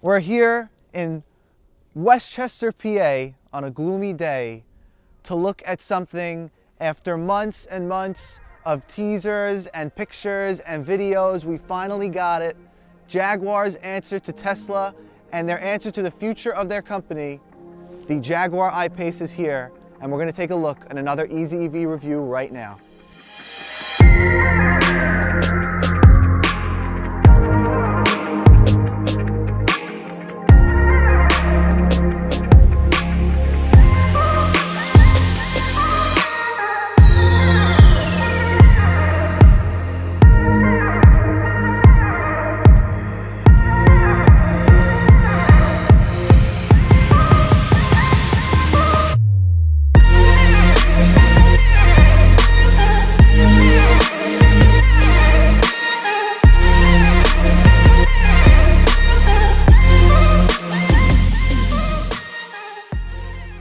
We're here in West Chester, PA on a gloomy day to look at something after months and months of teasers and pictures and videos. We finally got it. Jaguar's answer to Tesla and their answer to the future of their company. The Jaguar I-PACE is here, and we're going to take a look at another Easy EV review right now.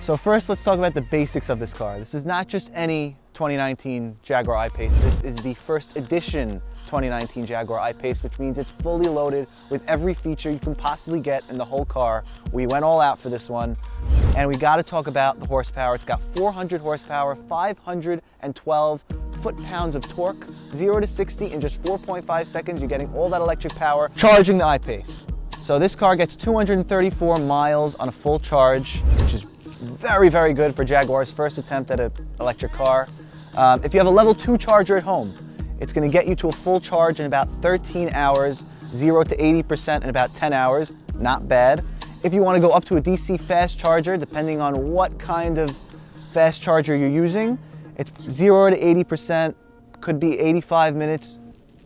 So first, let's talk about the basics of this car. This is not just any 2019 Jaguar I-PACE. This is the first edition 2019 Jaguar I-PACE, which means it's fully loaded with every feature you can possibly get in the whole car. We went all out for this one, and we got to talk about the horsepower. It's got 400 horsepower, 512 foot-pounds of torque, 0 to 60 in just 4.5 seconds. You're getting all that electric power charging the I-PACE. So this car gets 234 miles on a full charge, which is very, very good for Jaguar's first attempt at an electric car. If you have a level 2 charger at home, it's going to get you to a full charge in about 13 hours, 0 to 80% in about 10 hours. Not bad. If you want to go up to a DC fast charger, depending on what kind of fast charger you're using, it's 0 to 80%, could be 85 minutes.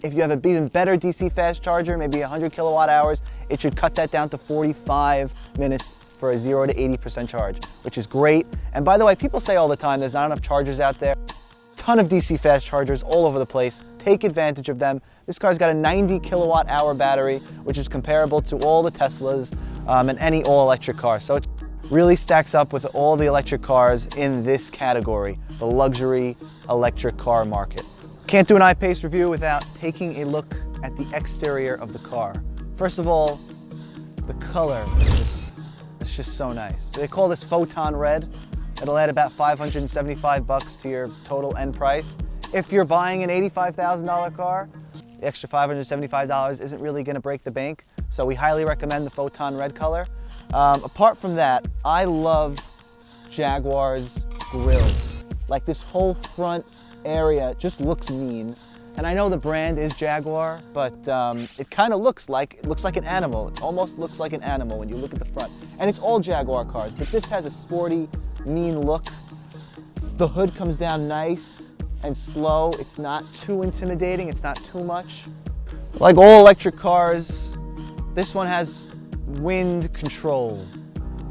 If you have an even better DC fast charger, maybe 100 kilowatt hours, it should cut that down to 45 minutes for a 0 to 80% charge, which is great. And by the way, people say all the time there's not enough chargers out there. Ton of DC fast chargers all over the place. Take advantage of them. This car's got a 90 kilowatt hour battery, which is comparable to all the Teslas and any all-electric car. So it really stacks up with all the electric cars in this category, the luxury electric car market. Can't do an I-PACE review without taking a look at the exterior of the car. First of all, the color is just so nice. They call this photon red. It'll add about $575 to your total end price. If you're buying an $85,000 car, the extra $575 isn't really gonna break the bank. So we highly recommend the photon red color. Apart from that, I love Jaguar's grille. Like, this whole front area just looks mean. And I know the brand is Jaguar, but it kind of looks like an animal. It almost looks like an animal when you look at the front. And it's all Jaguar cars, but this has a sporty, mean look. The hood comes down nice and slow. It's not too intimidating. It's not too much. Like all electric cars, this one has wind control.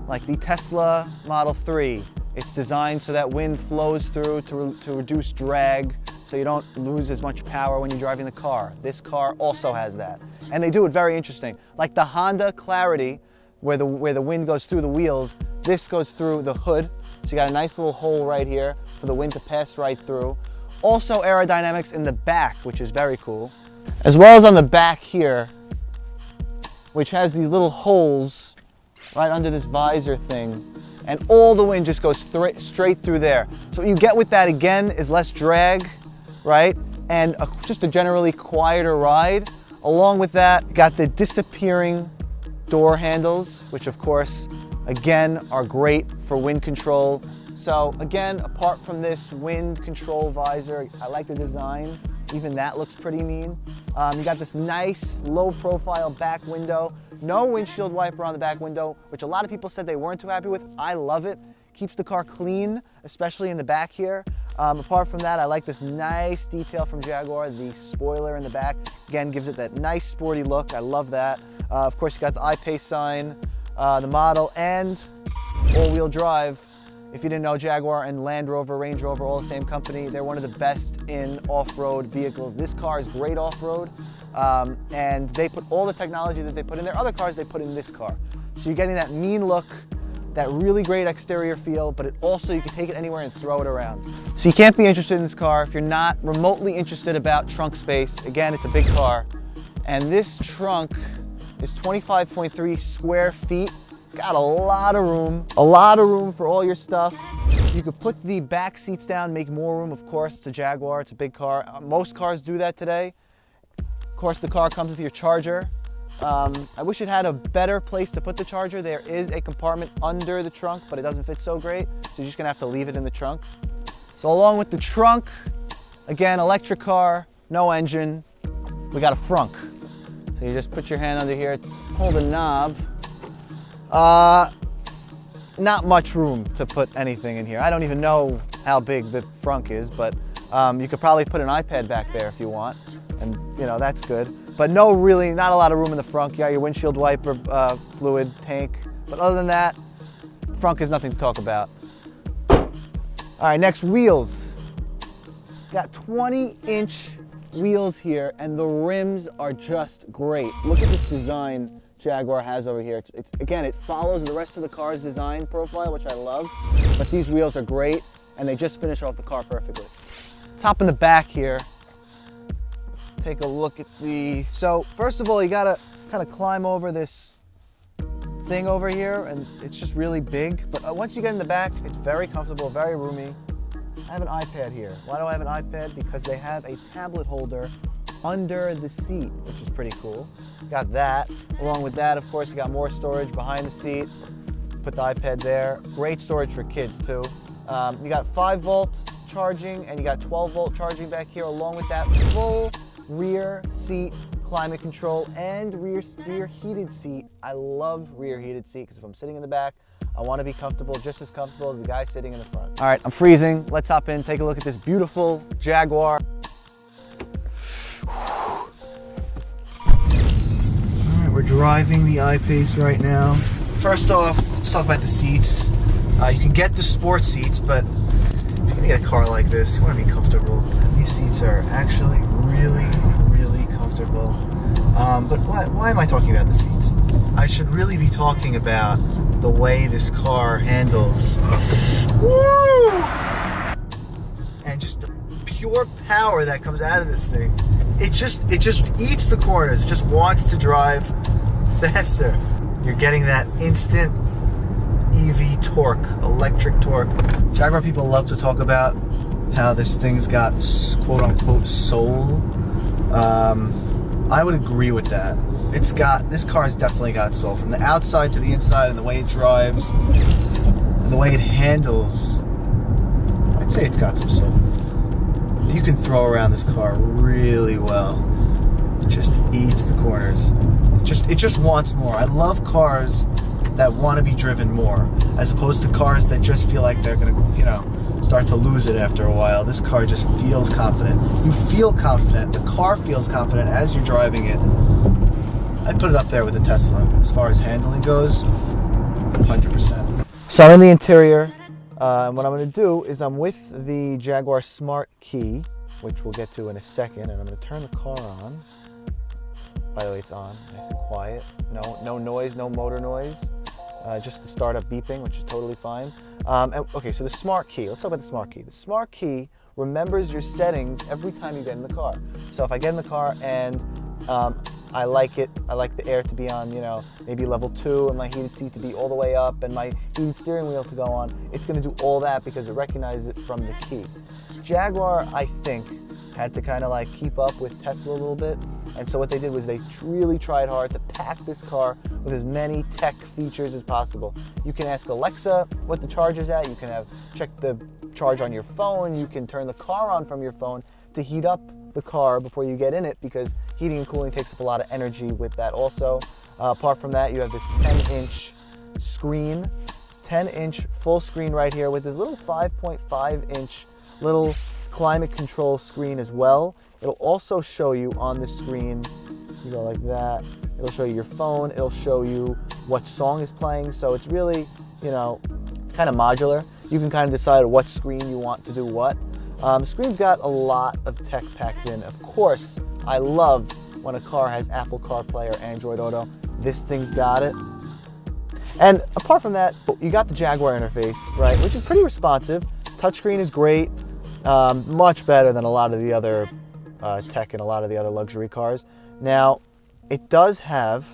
Like the Tesla Model 3, it's designed so that wind flows through to reduce drag, so you don't lose as much power when you're driving the car. This car also has that. And they do it very interesting. Like the Honda Clarity, where the wind goes through the wheels, this goes through the hood. So you got a nice little hole right here for the wind to pass right through. Also aerodynamics in the back, which is very cool. As well as on the back here, which has these little holes right under this visor thing. And all the wind just goes straight through there. So what you get with that, again, is less drag, right? And just a generally quieter ride. Along with that, got the disappearing door handles, which of course, again, are great for wind control. So again, apart from this wind control visor, I like the design. Even that looks pretty mean. You got this nice low profile back window. No windshield wiper on the back window, which a lot of people said they weren't too happy with. I love it. Keeps the car clean, especially in the back here. Apart from that, I like this nice detail from Jaguar. The spoiler in the back, again, gives it that nice sporty look. I love that. Of course, you got the I-PACE sign, the model, and all-wheel drive. If you didn't know, Jaguar and Land Rover, Range Rover, all the same company. They're one of the best in off-road vehicles. This car is great off-road, and they put all the technology that they put in their other cars, they put in this car. So you're getting that mean look, that really great exterior feel, but it also, you can take it anywhere and throw it around. So you can't be interested in this car if you're not remotely interested about trunk space. Again, it's a big car, and this trunk is 25.3 square feet. It's got a lot of room for all your stuff. You could put the back seats down, make more room. Of course, it's a Jaguar, it's a big car. Most cars do that today. Of course, the car comes with your charger. I wish it had a better place to put the charger. There is a compartment under the trunk, but it doesn't fit so great. So you're just gonna have to leave it in the trunk. So along with the trunk, again, electric car, no engine, we got a frunk. So you just put your hand under here, hold the knob. Not much room to put anything in here. I don't even know how big the frunk is, but you could probably put an iPad back there if you want, and you know, that's good. But not a lot of room in the frunk. You got your windshield wiper fluid tank, but other than that, frunk is nothing to talk about. All right, next, wheels. Got 20-inch wheels here, and the rims are just great. Look at this design Jaguar has over here. Again, it follows the rest of the car's design profile, which I love, but these wheels are great, and they just finish off the car perfectly. Let's hop in the back here. Take a look at so first of all, you gotta kind of climb over this thing over here, and it's just really big, but once you get in the back, it's very comfortable, very roomy. I have an iPad here. Why do I have an iPad? Because they have a tablet holder under the seat, which is pretty cool. Got that. Along with that, of course, you got more storage behind the seat. Put the iPad there. Great storage for kids too. You got 5-volt charging, and you got 12-volt charging back here. Along with that, full rear seat climate control and rear heated seat. I love rear heated seat because if I'm sitting in the back, I want to be comfortable, just as comfortable as the guy sitting in the front. All right, I'm freezing. Let's hop in, take a look at this beautiful Jaguar. All right, we're driving the I-PACE right now. First off, let's talk about the seats. You can get the sports seats, but if you're gonna get a car like this, you want to be comfortable. And these seats are actually really, really comfortable. But why am I talking about the seats? I should really be talking about the way this car handles. Woo! And just the pure power that comes out of this thing. It just eats the corners. It just wants to drive faster. You're getting that instant EV torque, electric torque. Jaguar people love to talk about how this thing's got quote unquote soul. I would agree with that. This car's definitely got soul. From the outside to the inside, and the way it drives, and the way it handles, I'd say it's got some soul. You can throw around this car really well. It just eats the corners. It just wants more. I love cars that want to be driven more, as opposed to cars that just feel like they're gonna, start to lose it after a while. This car just feels confident. You feel confident. The car feels confident as you're driving it. I'd put it up there with the Tesla as far as handling goes, 100%. So I'm in the interior, and what I'm going to do is I'm with the Jaguar Smart Key, which we'll get to in a second, and I'm going to turn the car on. By the way, it's on, nice and quiet. No noise, no motor noise. Just the startup beeping, which is totally fine. Okay, so the Smart Key. Let's talk about the Smart Key. The Smart Key remembers your settings every time you get in the car. So if I get in the car and I like the air to be on, maybe level 2, and my heated seat to be all the way up, and my heated steering wheel to go on, it's going to do all that because it recognizes it from the key. Jaguar, I think, had to kind of keep up with Tesla a little bit. And so what they did was they really tried hard to pack this car with as many tech features as possible. You can ask Alexa what the charge is at. You can check the charge on your phone. You can turn the car on from your phone to heat up the car before you get in it, because heating and cooling takes up a lot of energy with that also. Apart from that, you have this 10-inch screen, 10-inch full screen right here with this little 5.5-inch little climate control screen as well. It'll also show you on the screen, you go like that, it'll show you your phone, it'll show you what song is playing, so it's really, it's kind of modular. You can kind of decide what screen you want to do what. The screen's got a lot of tech packed in. Of course, I love when a car has Apple CarPlay or Android Auto. This thing's got it. And apart from that, you got the Jaguar interface, right, which is pretty responsive. Touchscreen is great, much better than a lot of the other tech in a lot of the other luxury cars. Now, it does have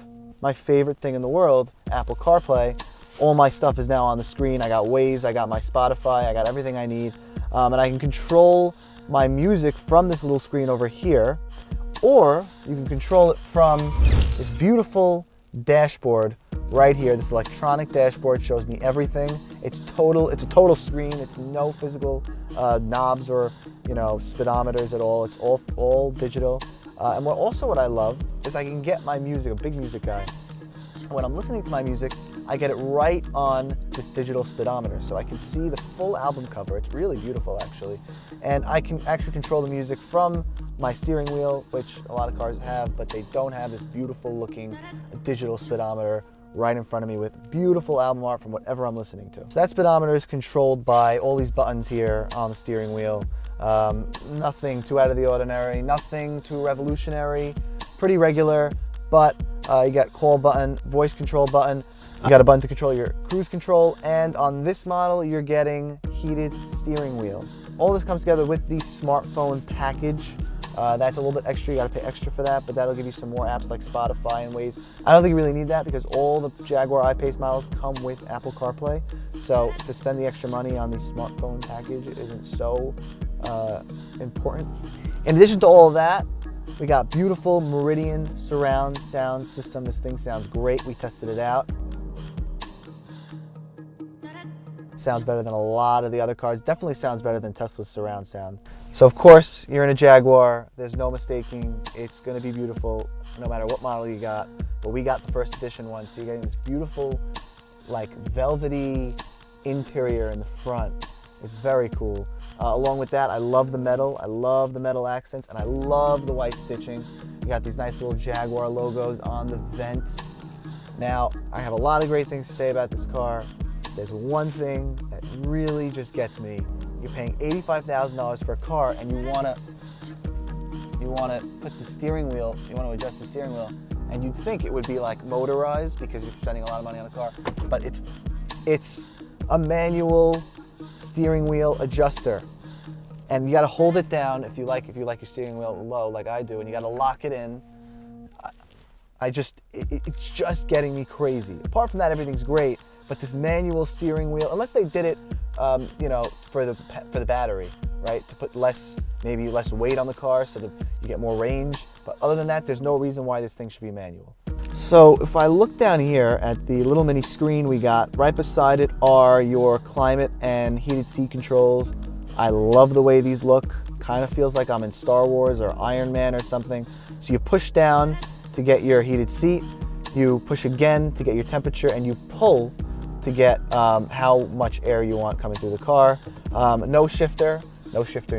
my favorite thing in the world, Apple CarPlay. All my stuff is now on the screen. I got Waze, I got my Spotify, I got everything I need. And I can control my music from this little screen over here, or you can control it from this beautiful dashboard right here. This electronic dashboard shows me everything. It's a total screen. It's no physical knobs or speedometers at all. It's all digital. And what I love is I can get my music, a big music guy. When I'm listening to my music, I get it right on this digital speedometer, so I can see the full album cover. It's really beautiful, actually. And I can actually control the music from my steering wheel, which a lot of cars have, but they don't have this beautiful looking digital speedometer right in front of me with beautiful album art from whatever I'm listening to. So that speedometer is controlled by all these buttons here on the steering wheel. Nothing too out of the ordinary, nothing too revolutionary, pretty regular, but you got call button, voice control button, you got a button to control your cruise control, and on this model you're getting heated steering wheel. All this comes together with the smartphone package. That's a little bit extra, you gotta pay extra for that, but that'll give you some more apps like Spotify and Waze. I don't think you really need that because all the Jaguar I-PACE models come with Apple CarPlay, so to spend the extra money on the smartphone package isn't so important. In addition to all of that, we got beautiful Meridian surround sound system. This thing sounds great. We tested it out. Sounds better than a lot of the other cars. Definitely sounds better than Tesla's surround sound. So of course, you're in a Jaguar. There's no mistaking. It's going to be beautiful no matter what model you got. But we got the first edition one, so you're getting this beautiful, like velvety interior in the front. It's very cool. Along with that, I love the metal. I love the metal accents, and I love the white stitching. You got these nice little Jaguar logos on the vent. Now, I have a lot of great things to say about this car. There's one thing that really just gets me. You're paying $85,000 for a car, and you wanna put the steering wheel, you wanna adjust the steering wheel, and you'd think it would be like motorized because you're spending a lot of money on a car, but it's a manual steering wheel adjuster, and you got to hold it down if you like your steering wheel low like I do, and you got to lock it in. It's just getting me crazy. Apart from that, everything's great, but this manual steering wheel, unless they did it for the battery, right, to put maybe less weight on the car so that you get more range, but other than that, there's no reason why this thing should be manual. So if I look down here at the little mini screen we got, right beside it are your climate and heated seat controls. I love the way these look. Kind of feels like I'm in Star Wars or Iron Man or something. So you push down to get your heated seat, you push again to get your temperature, and you pull to get how much air you want coming through the car. No shifter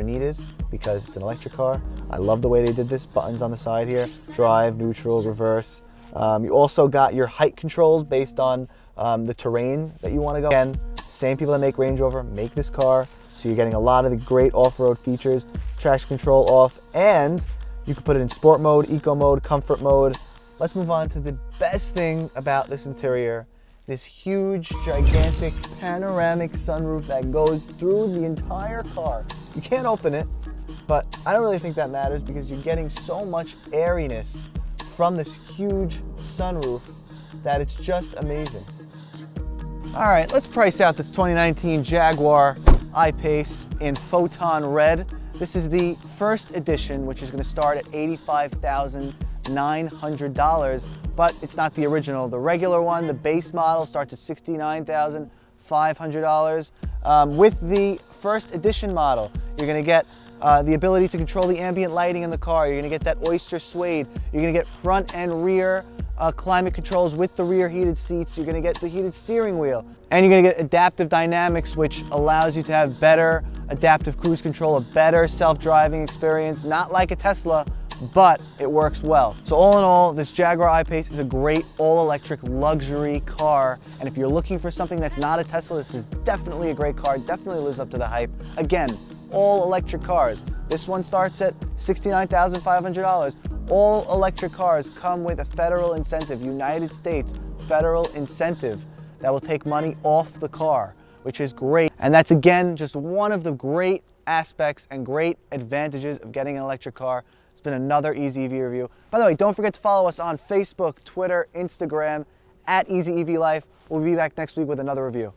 needed because it's an electric car. I love the way they did this. Buttons on the side here, drive, neutral, reverse. You also got your height controls based on the terrain that you want to go. Again, same people that make Range Rover make this car, so you're getting a lot of the great off-road features. Traction control off, and you can put it in sport mode, eco mode, comfort mode. Let's move on to the best thing about this interior. This huge, gigantic, panoramic sunroof that goes through the entire car. You can't open it, but I don't really think that matters because you're getting so much airiness from this huge sunroof that it's just amazing. All right, let's price out this 2019 Jaguar I-PACE in Photon Red. This is the first edition, which is going to start at $85,900, but it's not the original. The regular one, the base model, starts at $69,500. With the first edition model, you're going to get the ability to control the ambient lighting in the car. You're going to get that oyster suede. You're going to get front and rear climate controls with the rear heated seats. You're going to get the heated steering wheel. And you're going to get adaptive dynamics, which allows you to have better adaptive cruise control, a better self-driving experience. Not like a Tesla, but it works well. So all in all, this Jaguar I-PACE is a great all-electric luxury car. And if you're looking for something that's not a Tesla, this is definitely a great car. Definitely lives up to the hype. Again, all electric cars. This one starts at $69,500. All electric cars come with a federal incentive, United States federal incentive that will take money off the car, which is great. And that's, again, just one of the great aspects and great advantages of getting an electric car. It's been another Easy EV review. By the way, don't forget to follow us on Facebook, Twitter, Instagram, at Easy EV Life. We'll be back next week with another review.